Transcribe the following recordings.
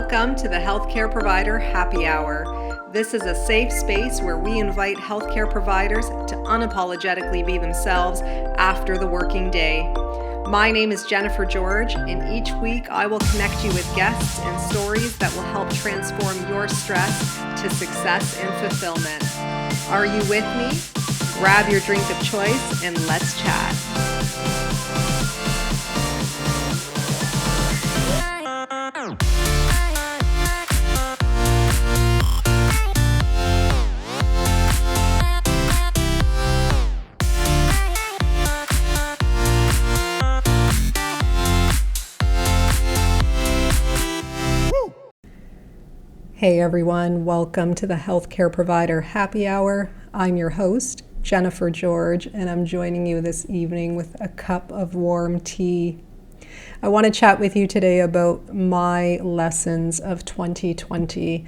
Welcome to the Healthcare Provider Happy Hour. This is a safe space where we invite healthcare providers to unapologetically be themselves after the working day. My name is Jennifer George, and each week I will connect you with guests and stories that will help transform your stress to success and fulfillment. Are you with me? Grab your drink of choice and let's chat. Hey everyone, welcome to the Healthcare Provider Happy Hour. I'm your host, Jennifer George, and I'm joining you this evening with a cup of warm tea. I want to chat with you today about my lessons of 2020,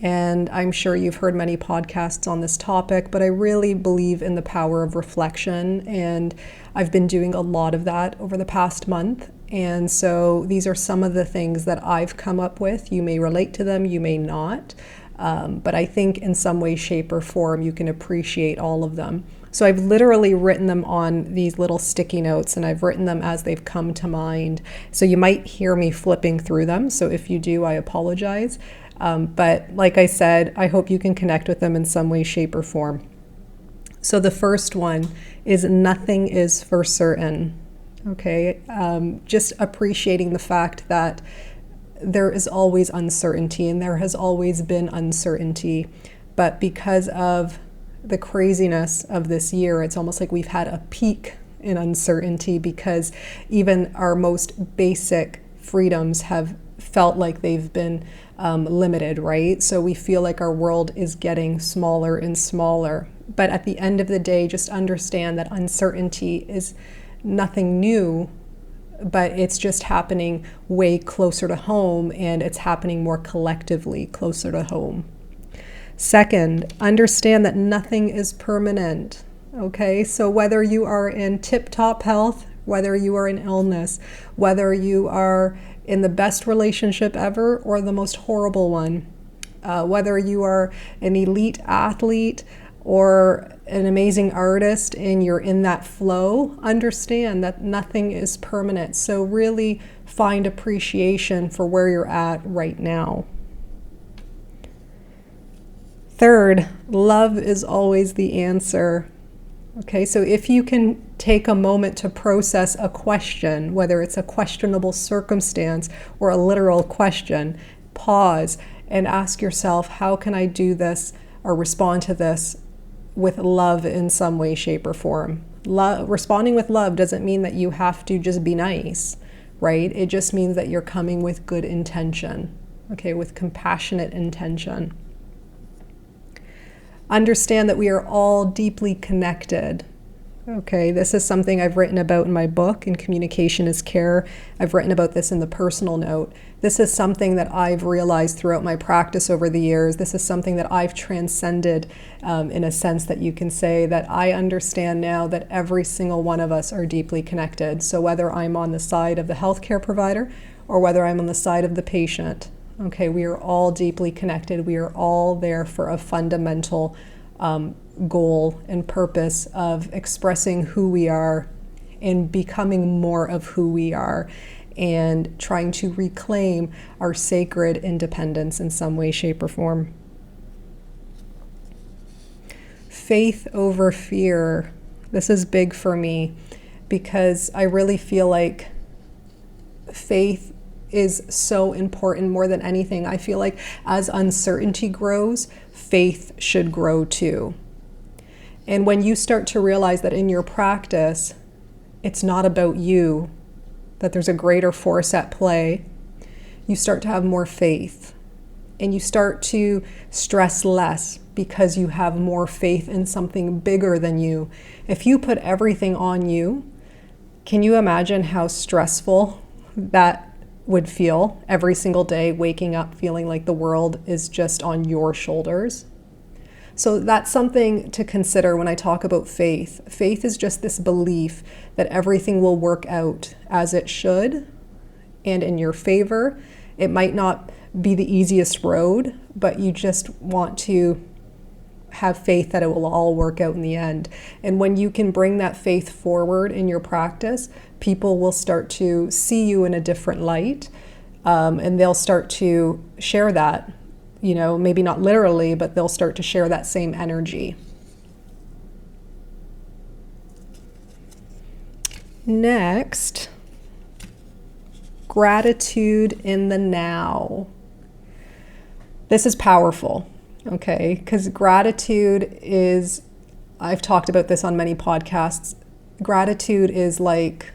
and I'm sure you've heard many podcasts on this topic, but I really believe in the power of reflection, and I've been doing a lot of that over the past month. And so these are some of the things that I've come up with. You may relate to them, you may not, but I think in some way, shape, or form, you can appreciate all of them. So I've literally written them on these little sticky notes, and I've written them as they've come to mind. So you might hear me flipping through them. So if you do, I apologize. But like I said, I hope you can connect with them in some way, shape, or form. So the first one is nothing is for certain. Okay, just appreciating the fact that there is always uncertainty, and there has always been uncertainty, but because of the craziness of this year, it's almost like we've had a peak in uncertainty because even our most basic freedoms have felt like they've been limited, right? So we feel like our world is getting smaller and smaller. But at the end of the day, just understand that uncertainty is nothing new, but it's just happening way closer to home, and it's happening more collectively closer to home. Second, understand that nothing is permanent. Okay, so whether you are in tip-top health, whether you are in illness, whether you are in the best relationship ever or the most horrible one, whether you are an elite athlete or an amazing artist and you're in that flow, understand that nothing is permanent. So really find appreciation for where you're at right now. Third, love is always the answer. Okay, so if you can take a moment to process a question, whether it's a questionable circumstance or a literal question, pause and ask yourself, how can I do this or respond to this with love in some way, shape, or form? Responding with love doesn't mean that you have to just be nice, right? It just means that you're coming with good intention, okay, with compassionate intention. Understand that we are all deeply connected. Okay, this is something I've written about in my book, In Communication is Care. I've written about this in the personal note. This is something that I've realized throughout my practice over the years. This is something that I've transcended in a sense that you can say that I understand now that every single one of us are deeply connected. So whether I'm on the side of the healthcare provider or whether I'm on the side of the patient, okay, we are all deeply connected. We are all there for a fundamental goal and purpose of expressing who we are and becoming more of who we are and trying to reclaim our sacred independence in some way, shape, or form. Faith over fear. This is big for me because I really feel like faith is so important more than anything. I feel like as uncertainty grows, faith should grow too. And when you start to realize that in your practice, it's not about you, that there's a greater force at play, you start to have more faith and you start to stress less because you have more faith in something bigger than you. If you put everything on you, can you imagine how stressful that would feel every single day, waking up feeling like the world is just on your shoulders? So that's something to consider when I talk about faith. Faith is just this belief that everything will work out as it should and in your favor. It might not be the easiest road, but you just want to have faith that it will all work out in the end. And when you can bring that faith forward in your practice, people will start to see you in a different light, and they'll start to share that, maybe not literally, but they'll start to share that same energy. Next, gratitude in the now. This is powerful, okay? Because gratitude is, I've talked about this on many podcasts. Gratitude is like,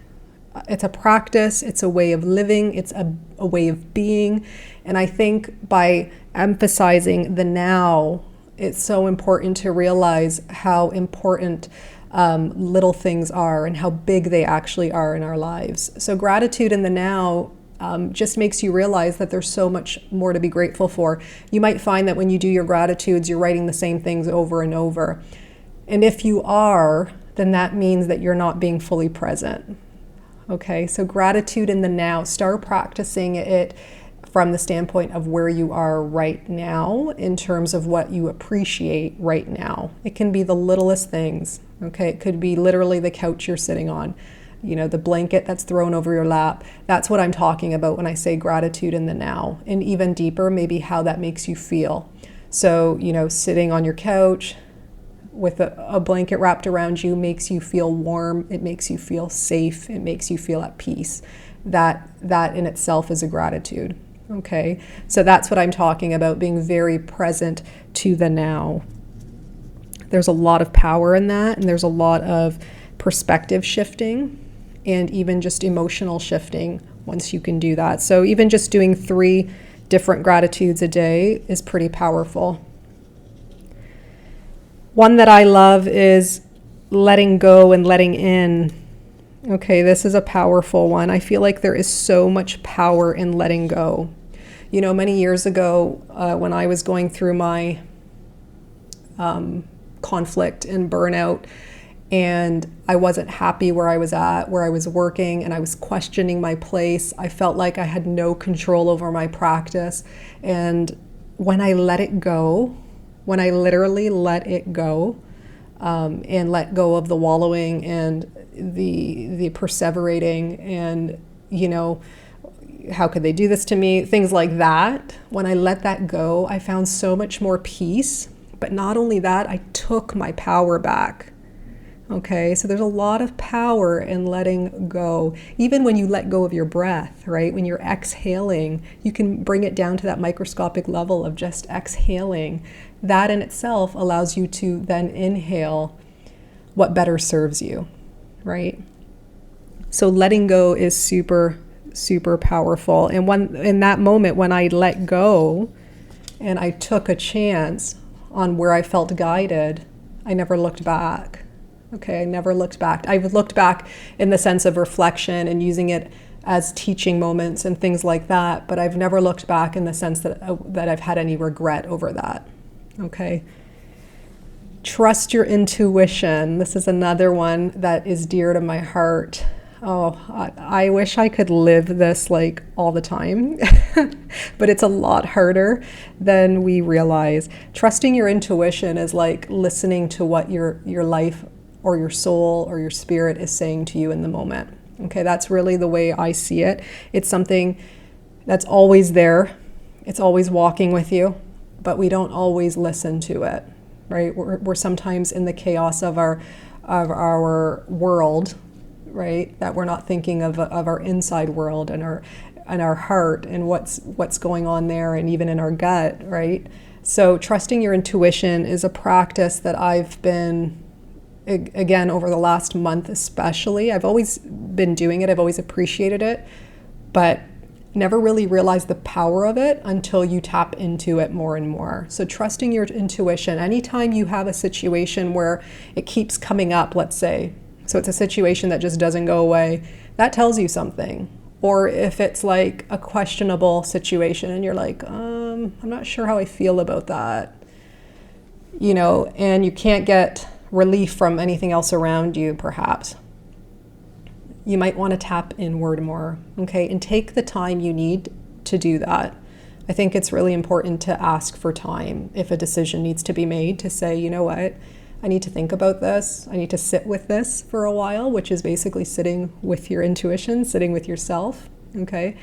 it's a practice, it's a way of living, it's a way of being. And I think by emphasizing the now, it's so important to realize how important little things are and how big they actually are in our lives. So gratitude in the now just makes you realize that there's so much more to be grateful for. You might find that when you do your gratitudes, you're writing the same things over and over. And if you are, then that means that you're not being fully present. Okay, so gratitude in the now, start practicing it from the standpoint of where you are right now in terms of what you appreciate right now. It can be the littlest things, okay? It could be literally the couch you're sitting on, the blanket that's thrown over your lap. That's what I'm talking about when I say gratitude in the now. And even deeper, maybe how that makes you feel. So, sitting on your couch with a blanket wrapped around you makes you feel warm. It makes you feel safe. It makes you feel at peace. That in itself is a gratitude. Okay, so that's what I'm talking about, being very present to the now. There's a lot of power in that, and there's a lot of perspective shifting and even just emotional shifting once you can do that. So even just doing 3 different gratitudes a day is pretty powerful. One that I love is letting go and letting in. Okay, this is a powerful one. I feel like there is so much power in letting go. Many years ago, when I was going through my conflict and burnout, and I wasn't happy where I was at, where I was working, and I was questioning my place. I felt like I had no control over my practice. And when I let it go, when I literally let it go, and let go of the wallowing and the perseverating and, how could they do this to me? Things like that. When I let that go, I found so much more peace. But not only that, I took my power back. Okay, so there's a lot of power in letting go. Even when you let go of your breath, right? When you're exhaling, you can bring it down to that microscopic level of just exhaling. That in itself allows you to then inhale what better serves you, right? So letting go is super, super powerful. And in that moment, when I let go and I took a chance on where I felt guided, I never looked back. Okay, I never looked back. I've looked back in the sense of reflection and using it as teaching moments and things like that, but I've never looked back in the sense that I've had any regret over that. Okay. Trust your intuition. This is another one that is dear to my heart. Oh, I wish I could live this like all the time, but it's a lot harder than we realize. Trusting your intuition is like listening to what your life or your soul or your spirit is saying to you in the moment. Okay, that's really the way I see it. It's something that's always there. It's always walking with you, but we don't always listen to it, right? We're sometimes in the chaos of our world, right? That we're not thinking of our inside world and our heart and what's going on there, and even in our gut, right? So trusting your intuition is a practice that I've been, again, over the last month especially, I've always been doing it. I've always appreciated it, but never really realized the power of it until you tap into it more and more. So trusting your intuition, anytime you have a situation where it keeps coming up, let's say, so it's a situation that just doesn't go away, that tells you something. Or if it's like a questionable situation and you're like, I'm not sure how I feel about that, and you can't get relief from anything else around you, perhaps, you might want to tap inward more, okay? And take the time you need to do that, I think it's really important to ask for time if a decision needs to be made, to say, you know what, I need to think about this. I need to sit with this for a while, which is basically sitting with your intuition, sitting with yourself, okay?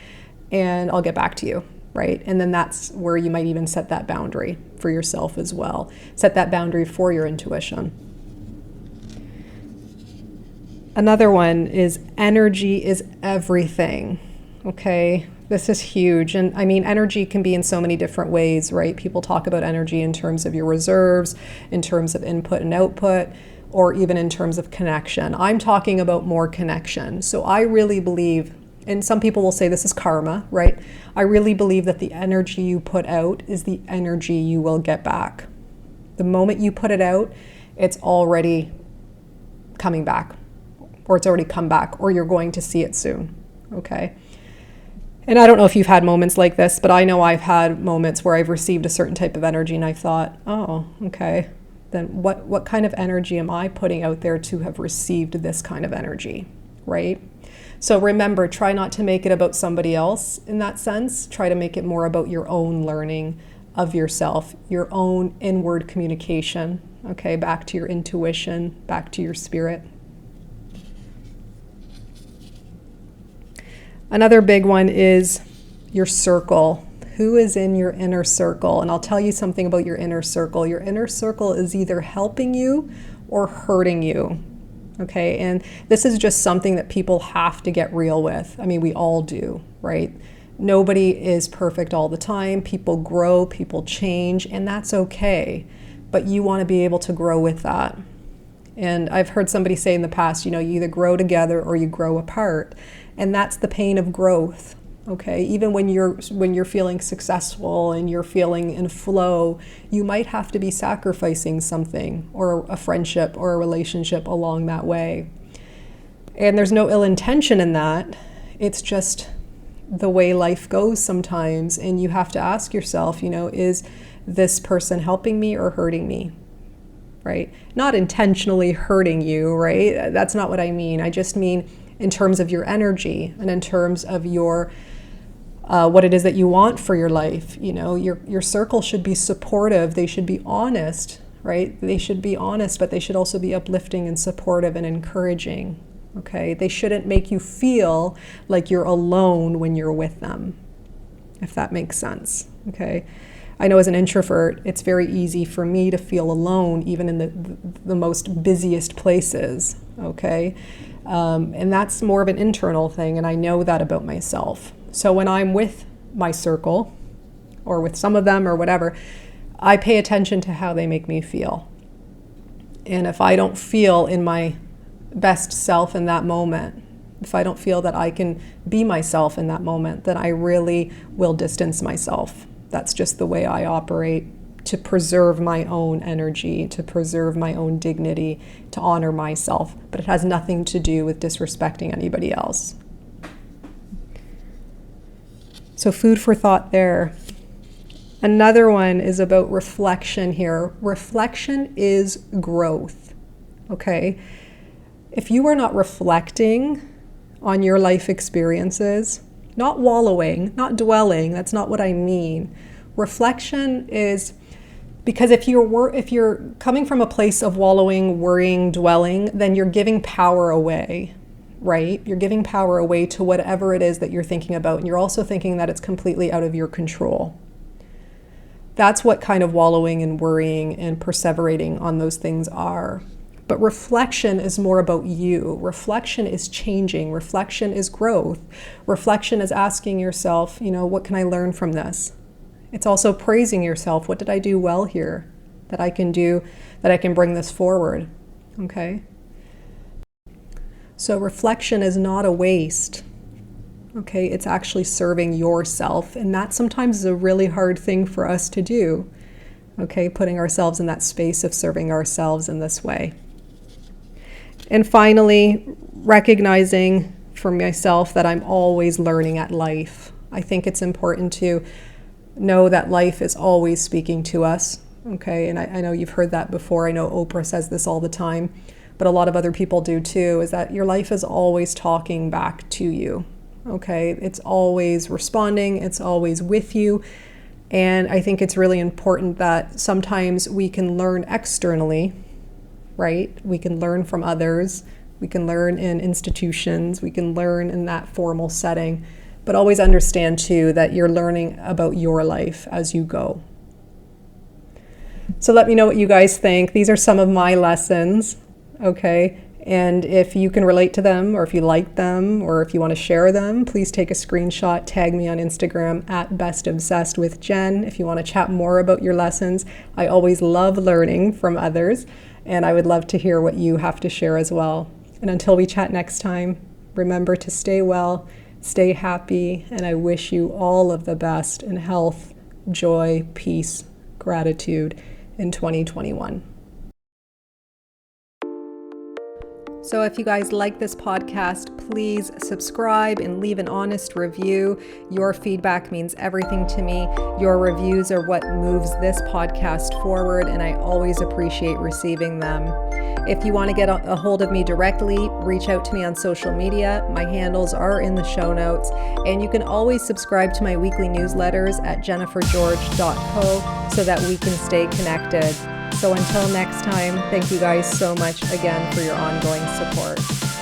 And I'll get back to you, right? And then that's where you might even set that boundary for yourself as well. Set that boundary for your intuition. Another one is energy is everything, okay? This is huge. And I mean, energy can be in so many different ways, right? People talk about energy in terms of your reserves, in terms of input and output, or even in terms of connection. I'm talking about more connection. So I really believe, and some people will say this is karma, right? I really believe that the energy you put out is the energy you will get back. The moment you put it out, it's already coming back, or it's already come back, or you're going to see it soon, okay? And I don't know if you've had moments like this, but I know I've had moments where I've received a certain type of energy and I thought, oh, okay, then what kind of energy am I putting out there to have received this kind of energy, right? So remember, try not to make it about somebody else in that sense. Try to make it more about your own learning of yourself, your own inward communication, okay? Back to your intuition, back to your spirit. Another big one is your circle. Who is in your inner circle? And I'll tell you something about your inner circle. Your inner circle is either helping you or hurting you. Okay, and this is just something that people have to get real with. I mean, we all do, right? Nobody is perfect all the time. People grow, people change, and that's okay. But you want to be able to grow with that. And I've heard somebody say in the past, you either grow together or you grow apart. And that's the pain of growth, okay? Even when you're feeling successful and you're feeling in flow, you might have to be sacrificing something, or a friendship or a relationship along that way. And there's no ill intention in that. It's just the way life goes sometimes. And you have to ask yourself, is this person helping me or hurting me? Right? Not intentionally hurting you, right? That's not what I mean. I just mean in terms of your energy and in terms of your what it is that you want for your life. Your circle should be supportive. They should be honest, right? They should be honest, but they should also be uplifting and supportive and encouraging. Okay? They shouldn't make you feel like you're alone when you're with them, if that makes sense. Okay? I know as an introvert, it's very easy for me to feel alone, even in the most busiest places, okay? And that's more of an internal thing, and I know that about myself. So when I'm with my circle, or with some of them or whatever, I pay attention to how they make me feel. And if I don't feel in my best self in that moment, if I don't feel that I can be myself in that moment, then I really will distance myself. That's just the way I operate, to preserve my own energy, to preserve my own dignity, to honor myself. But it has nothing to do with disrespecting anybody else. So food for thought there. Another one is about reflection here. Reflection is growth, okay? If you are not reflecting on your life experiences, not wallowing, not dwelling, that's not what I mean. Reflection is, because if you're coming from a place of wallowing, worrying, dwelling, then you're giving power away, right? You're giving power away to whatever it is that you're thinking about, and you're also thinking that it's completely out of your control. That's what kind of wallowing and worrying and perseverating on those things are. But reflection is more about you. Reflection is changing. Reflection is growth. Reflection is asking yourself, what can I learn from this? It's also praising yourself. What did I do well here that I can do, that I can bring this forward? Okay? So reflection is not a waste. Okay? It's actually serving yourself. And that sometimes is a really hard thing for us to do. Okay? Putting ourselves in that space of serving ourselves in this way. And finally, recognizing for myself that I'm always learning at life. I think it's important to know that life is always speaking to us, okay? And I know you've heard that before. I know Oprah says this all the time, but a lot of other people do too, is that your life is always talking back to you, okay? It's always responding. It's always with you. And I think it's really important that sometimes we can learn externally, right? We can learn from others. We can learn in institutions. We can learn in that formal setting. But always understand, too, that you're learning about your life as you go. So let me know what you guys think. These are some of my lessons, okay? And if you can relate to them, or if you like them, or if you want to share them, please take a screenshot, tag me on Instagram at bestobsessedwithjen if you want to chat more about your lessons. I always love learning from others, and I would love to hear what you have to share as well. And until we chat next time, remember to stay well, stay happy, and I wish you all of the best in health, joy, peace, gratitude in 2021. So if you guys like this podcast, please subscribe and leave an honest review. Your feedback means everything to me. Your reviews are what moves this podcast forward, and I always appreciate receiving them. If you want to get a hold of me directly, reach out to me on social media. My handles are in the show notes, and you can always subscribe to my weekly newsletters at jennifergeorge.co so that we can stay connected. So until next time, thank you guys so much again for your ongoing support.